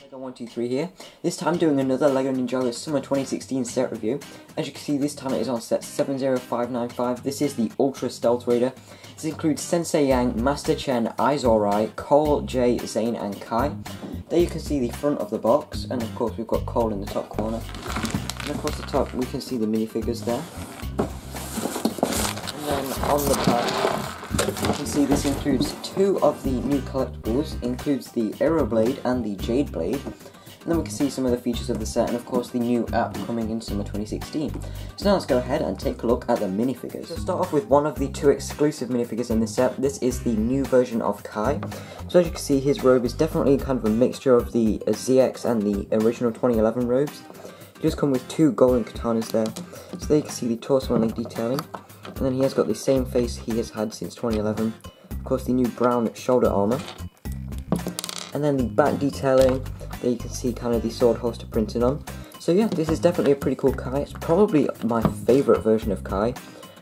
LEGO 123 here. This time doing another LEGO Ninjago Summer 2016 set review. As you can see, this time it is on set 70595. This is the Ultra Stealth Raider. This includes Sensei Yang, Master Chen, Eyezorai, Cole, Jay, Zane and Kai. There you can see the front of the box, and of course we've got Cole in the top corner. And across the top we can see the minifigures there. And then on the back you can see this includes two of the new collectibles, includes the Arrow Blade and the Jade Blade. And then we can see some of the features of the set and of course the new app coming in summer 2016. So now let's go ahead and take a look at the minifigures. So start off with one of the two exclusive minifigures in this set. This is the new version of Kai. So as you can see, his robe is definitely kind of a mixture of the ZX and the original 2011 robes. He does come with two golden katanas there. So there you can see the torso and leg detailing. And then he has got the same face he has had since 2011. Of course, the new brown shoulder armor. And then the back detailing, there you can see kind of the sword holster printed on. So yeah, this is definitely a pretty cool Kai. It's probably my favourite version of Kai.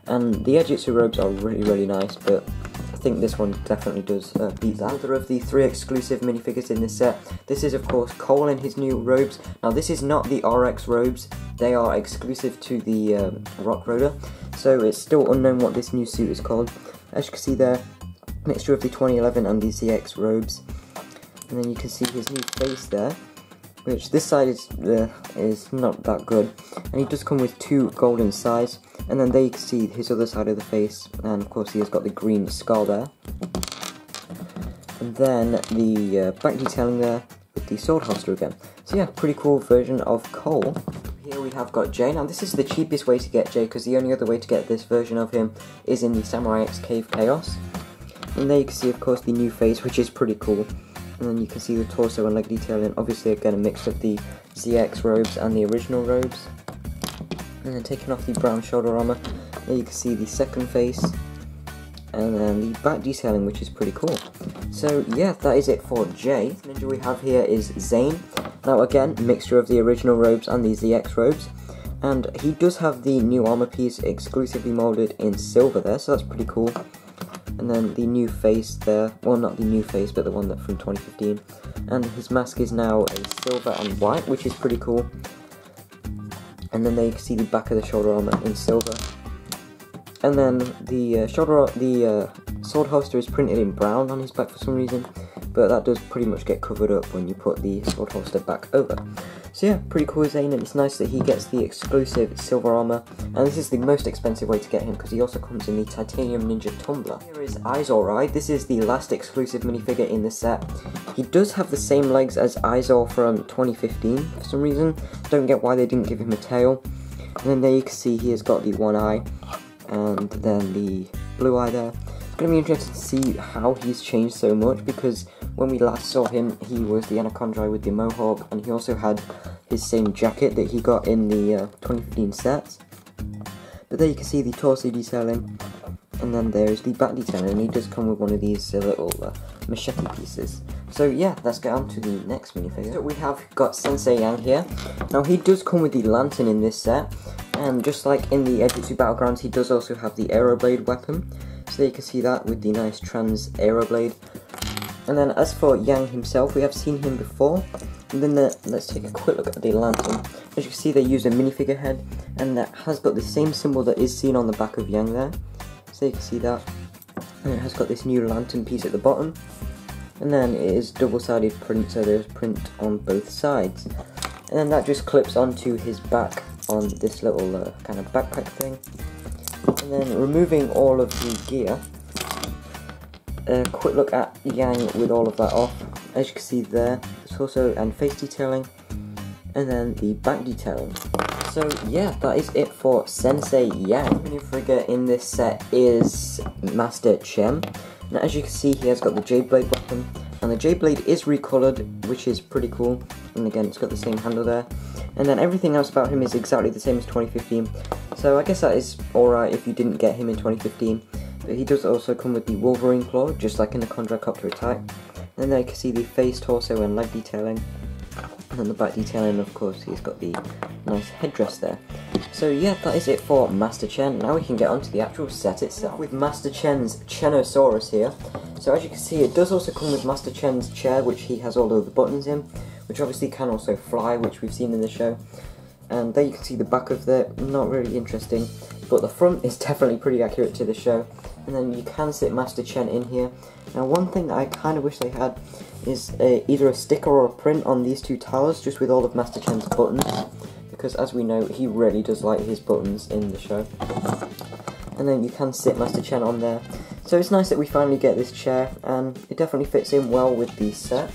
And the Ejitsu robes are really nice, but I think this one definitely does beat that. Another of the three exclusive minifigures in this set. This is of course Cole in his new robes. Now this is not the RX robes. They are exclusive to the Rock Roader. So it's still unknown what this new suit is called. As you can see there, mixture of the 2011 and the ZX robes. And then you can see his new face there, which this side is not that good. And he does come with two golden sides. And then there you can see his other side of the face. And of course he has got the green skull there. And then the back detailing there with the sword holster again. So yeah, pretty cool version of Cole. Here we have got Jay. Now this is the cheapest way to get Jay, because the only other way to get this version of him is in the Samurai X Cave Chaos. And there you can see of course the new face, which is pretty cool. And then you can see the torso and leg detailing, obviously again a mix of the ZX robes and the original robes. And then taking off the brown shoulder armor, there you can see the second face. And then the back detailing, which is pretty cool. So yeah, that is it for Jay. The ninja we have here is Zane. Now again, mixture of the original robes and the ZX robes. And he does have the new armor piece exclusively molded in silver there, so that's pretty cool. And then the new face there, well not the new face, but the one that from 2015. And his mask is now a silver and white, which is pretty cool. And then there you can see the back of the shoulder armor in silver. And then the sword holster is printed in brown on his back for some reason, but that does pretty much get covered up when you put the sword holster back over. So yeah, pretty cool Zane, and it's nice that he gets the exclusive silver armor, and this is the most expensive way to get him because he also comes in the Titanium Ninja Tumbler. Here is Eyezorai. This is the last exclusive minifigure in the set. He does have the same legs as Eyezor from 2015 for some reason. Don't get why they didn't give him a tail. And then there you can see he has got the one eye, and then the blue eye there. It's going to be interesting to see how he's changed so much, because when we last saw him, he was the Anaconda with the mohawk, and he also had his same jacket that he got in the 2015 sets. But there you can see the torso detailing, and then there's the back detailing, and he does come with one of these little machete pieces. So yeah, let's get on to the next minifigure. So we have got Sensei Yang here. Now he does come with the lantern in this set, and just like in the Ejitsu Battlegrounds, he does also have the Arrow Blade weapon. So there you can see that with the nice trans Arrow Blade. And then as for Yang himself, we have seen him before. And then let's take a quick look at the lantern. As you can see, they use a minifigure head, and that has got the same symbol that is seen on the back of Yang there. So you can see that. And it has got this new lantern piece at the bottom. And then it is double-sided print, so there's print on both sides. And then that just clips onto his back on this little kind of backpack thing. And then removing all of the gear, a quick look at Yang with all of that off. As you can see there, the torso and face detailing, and then the back detailing. So yeah, that is it for Sensei Yang. The new figure in this set is Master Chen. Now as you can see, he has got the Jade Blade weapon, and the Jade Blade is recolored, which is pretty cool. And again, it's got the same handle there. And then everything else about him is exactly the same as 2015. So I guess that is alright if you didn't get him in 2015. But he does also come with the Wolverine claw, just like in the Quadricopter attack. And then you can see the face, torso and leg detailing. And then the back detailing, of course, he's got the nice headdress there. So yeah, that is it for Master Chen. Now we can get onto the actual set itself with Master Chen's Chenosaurus here. So as you can see, it does also come with Master Chen's chair, which he has all of the buttons in, which obviously can also fly, which we've seen in the show. And there you can see the back of it, not really interesting, but the front is definitely pretty accurate to the show. And then you can sit Master Chen in here. Now one thing that I kind of wish they had is either a sticker or a print on these two towers, just with all of Master Chen's buttons, because as we know, he really does like his buttons in the show. And then you can sit Master Chen on there. So it's nice that we finally get this chair, and it definitely fits in well with the set,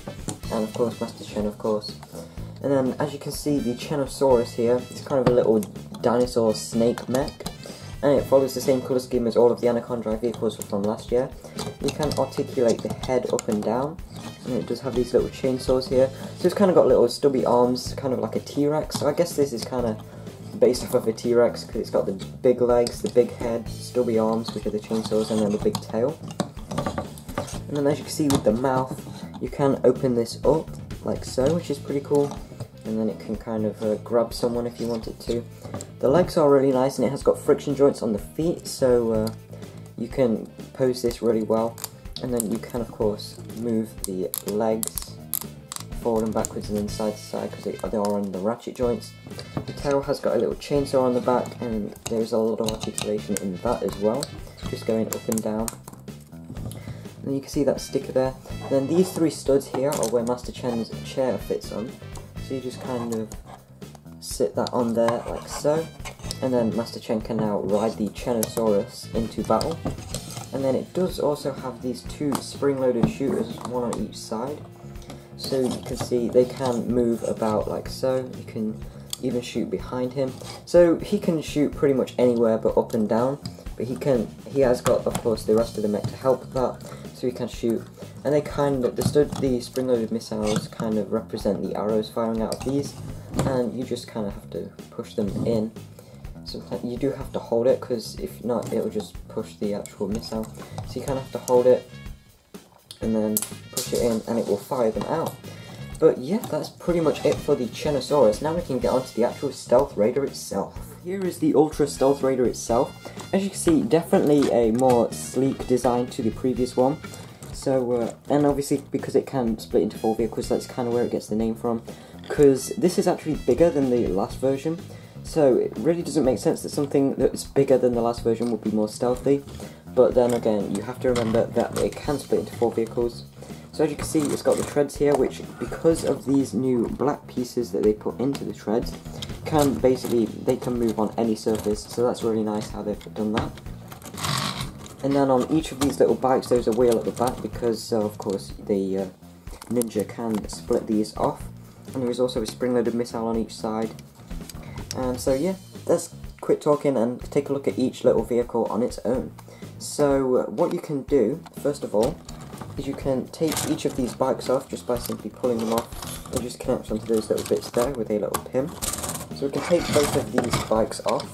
and of course Master Chen, of course. And then as you can see, the Chenosaurus here is kind of a little dinosaur snake mech, and it follows the same colour scheme as all of the Anaconda vehicles from last year. You can articulate the head up and down, and it does have these little chainsaws here. So it's kind of got little stubby arms, kind of like a T-Rex. So I guess this is kind of based off of a T-Rex, because it's got the big legs, the big head, stubby arms, which are the chainsaws, and then the big tail. And then as you can see with the mouth, you can open this up like so, which is pretty cool. And then it can kind of grab someone if you want it to. The legs are really nice, and it has got friction joints on the feet, so you can pose this really well. And then you can of course move the legs forward and backwards and then side to side, because they are on the ratchet joints. The tail has got a little chainsaw on the back, and there's a lot of articulation in that as well, just going up and down. And you can see that sticker there. And then these three studs here are where Master Chen's chair fits on. So you just kind of sit that on there like so, and then Master Chen can now ride the Chenosaurus into battle. And then it does also have these two spring-loaded shooters, one on each side. So you can see they can move about like so. You can even shoot behind him. So he can shoot pretty much anywhere but up and down. But he has got, of course, the rest of the mech to help that, so he can shoot. And they the spring-loaded missiles kind of represent the arrows firing out of these, and you just kind of have to push them in. Sometimes you do have to hold it, because if not, it'll just push the actual missile. So you kind of have to hold it, and then push it in, and it will fire them out. But yeah, that's pretty much it for the Chenosaurus. Now we can get onto the actual Stealth Raider itself. Here is the Ultra Stealth Raider itself. As you can see, definitely a more sleek design to the previous one. So, and obviously because it can split into 4 vehicles, that's kind of where it gets the name from. Because this is actually bigger than the last version. So it really doesn't make sense that something that's bigger than the last version would be more stealthy. But then again, you have to remember that it can split into 4 vehicles. So as you can see, it's got the treads here, which, because of these new black pieces that they put into the treads, they can move on any surface, so that's really nice how they've done that. And then on each of these little bikes there's a wheel at the back, because of course the Ninja can split these off. And there is also a spring-loaded missile on each side. And so yeah, let's quit talking and take a look at each little vehicle on its own. So what you can do, first of all, is you can take each of these bikes off just by simply pulling them off, and just connect onto those little bits there with a little pin. So we can take both of these bikes off,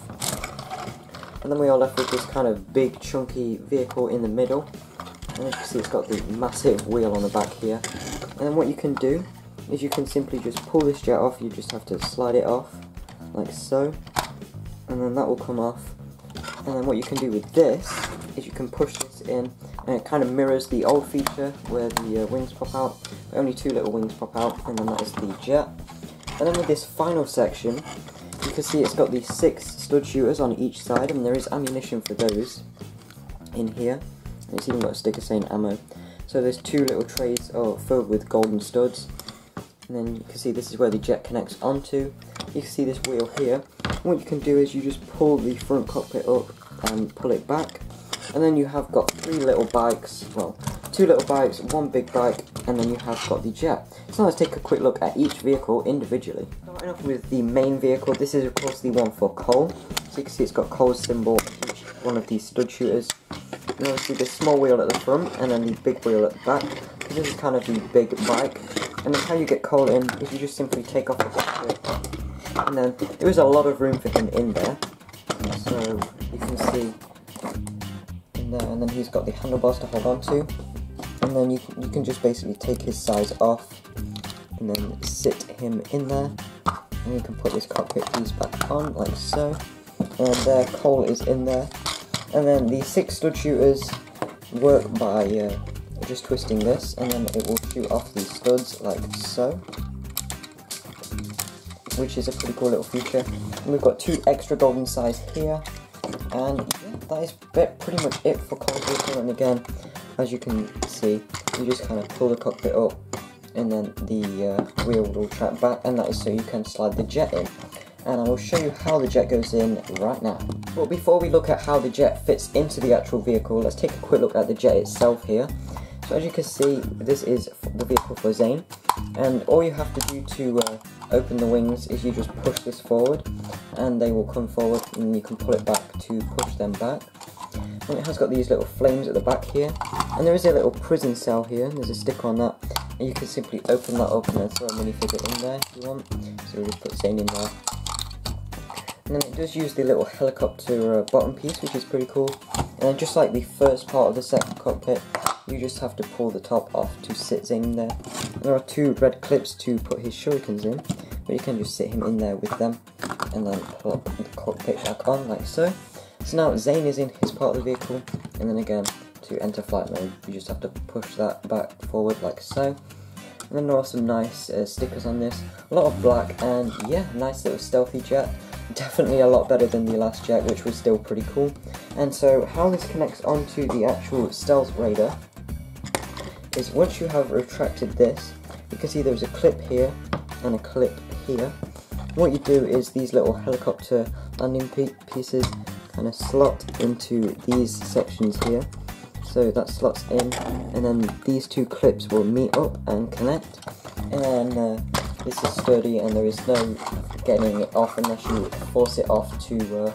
and then we are left with this kind of big chunky vehicle in the middle. And as you can see, it's got the massive wheel on the back here. And then what you can do is you can simply just pull this jet off. You just have to slide it off like so, and then that will come off. And then what you can do with this is you can push this in, and it kind of mirrors the old feature where the wings pop out. Only 2 little wings pop out, and then that is the jet. And then with this final section, you can see it's got these 6 stud shooters on each side, and there is ammunition for those in here. And it's even got a sticker saying ammo. So there's 2 little trays filled with golden studs. And then you can see this is where the jet connects onto. You can see this wheel here. And what you can do is you just pull the front cockpit up and pull it back. And then you have got 3 little bikes, well, 2 little bikes, 1 big bike, and then you have got the jet. So now let's take a quick look at each vehicle individually. Starting off with the main vehicle, this is of course the one for Cole. So you can see it's got Cole's symbol on each one of these stud shooters. And obviously the small wheel at the front, and then the big wheel at the back. This is kind of the big bike. And then how you get Cole in is you just simply take off the cockpit. And then there is a lot of room for him in there. So you can see in there, and then he's got the handlebars to hold on to. And then you can just basically take his sides off and then sit him in there. And you can put this cockpit piece back on like so. And there Cole is in there. And then the 6 stud shooters work by just twisting this, and then it will shoot off these studs like so. which is a pretty cool little feature. And we've got 2 extra golden sides here, and yeah, that is pretty much it for Cole's vehicle. And again, as you can see, you just kind of pull the cockpit up, and then the wheel will track back, and that is so you can slide the jet in. And I will show you how the jet goes in right now. But before we look at how the jet fits into the actual vehicle, let's take a quick look at the jet itself here. So as you can see, this is the vehicle for Zane, and all you have to do to open the wings is you just push this forward, and they will come forward, and you can pull it back to push them back. And it has got these little flames at the back here, and there is a little prison cell here, and there's a sticker on that, and you can simply open that up and then throw a minifigure in there if you want. So we'll just put Zane in there. And then it does use the little helicopter bottom piece, which is pretty cool. And then just like the first part of the set cockpit, you just have to pull the top off to sit Zane in there. And there are 2 red clips to put his shurikens in, but you can just sit him in there with them, and then pull up the cockpit back on like so. So now Zane is in his part of the vehicle, and then again, to enter flight mode, you just have to push that back forward like so. And then there are some nice stickers on this, a lot of black, and yeah, nice little stealthy jet. Definitely a lot better than the last jet, which was still pretty cool. And so how this connects onto the actual stealth radar is once you have retracted this, you can see there's a clip here and a clip here. What you do is these little helicopter landing pieces kind of slot into these sections here. So that slots in, and then these 2 clips will meet up and connect. And this is sturdy, and there is no getting it off unless you force it off to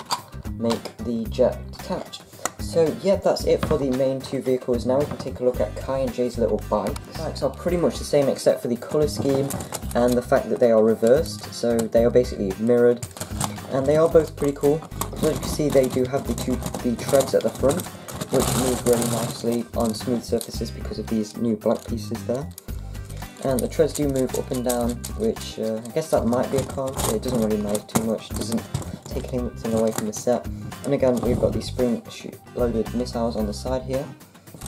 make the jet detach. So yeah, that's it for the main 2 vehicles. Now we can take a look at Kai and Jay's little bikes. The bikes are pretty much the same except for the colour scheme and the fact that they are reversed, so they are basically mirrored, and they are both pretty cool. So as you can see, they do have the treads at the front, which move really nicely on smooth surfaces because of these new black pieces there. And the treads do move up and down, which I guess that might be a con, but it doesn't really matter too much. It doesn't take anything away from the set. And again, we've got these spring-loaded missiles on the side here,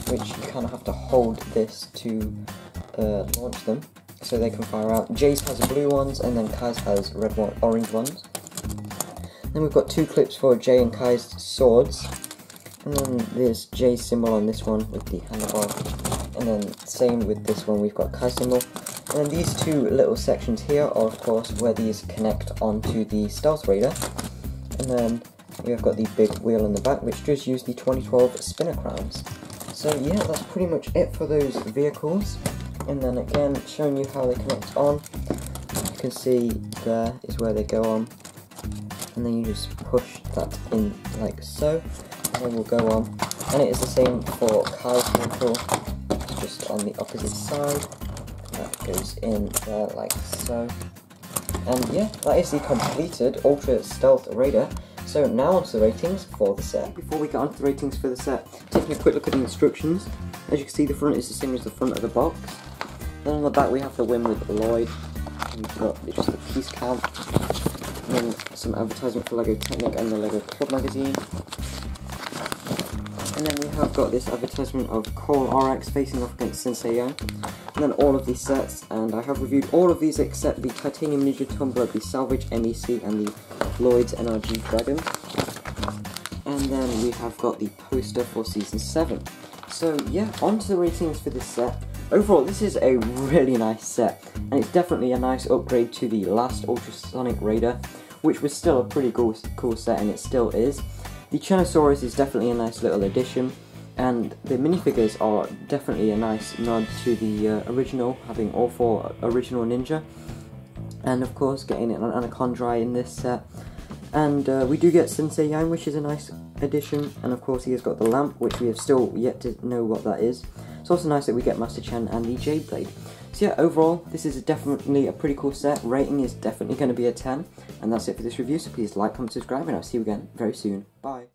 which you kind of have to hold this to launch them, so they can fire out. Jay's has blue ones, and then Kai's has orange ones. Then we've got 2 clips for Jay and Kai's swords. And then there's Jay's symbol on this one with the handlebar, and then same with this one, we've got Kai's symbol. And then these 2 little sections here are of course where these connect onto the stealth radar. And then we've got the big wheel in the back, which does use the 2012 spinner crowns. So yeah, that's pretty much it for those vehicles. And then again, showing you how they connect on. You can see there is where they go on, and then you just push that in like so. And then we'll go on, and it is the same for Kai's vehicle, it's just on the opposite side, that goes in there like so. And yeah, that is the completed Ultra Stealth Radar. So now onto the ratings for the set. Before we get onto the ratings for the set, taking a quick look at the instructions. As you can see, the front is the same as the front of the box. Then on the back we have the win with Lloyd, we've got just the piece count, and then some advertisement for LEGO Technic and the LEGO Club magazine. And then we have got this advertisement of Cole RX facing off against Sensei Young. And then all of these sets, and I have reviewed all of these except the Titanium Ninja Tumbler, the Salvage NEC, and the Lloyd's NRG Dragon. And then we have got the poster for Season 7. So yeah, on to the ratings for this set. Overall, this is a really nice set, and it's definitely a nice upgrade to the last Ultrasonic Raider, which was still a pretty cool set, and it still is. The Chenosaurus is definitely a nice little addition, and the minifigures are definitely a nice nod to the original, having all 4 original Ninja, and of course getting an Anacondrai in this set. And we do get Sensei Yang, which is a nice addition, and of course he has got the lamp, which we have still yet to know what that is. It's also nice that we get Master Chen and the Jade Blade. So yeah, overall, this is definitely a pretty cool set. Rating is definitely going to be a 10. And that's it for this review, so please like, comment, subscribe, and I'll see you again very soon. Bye.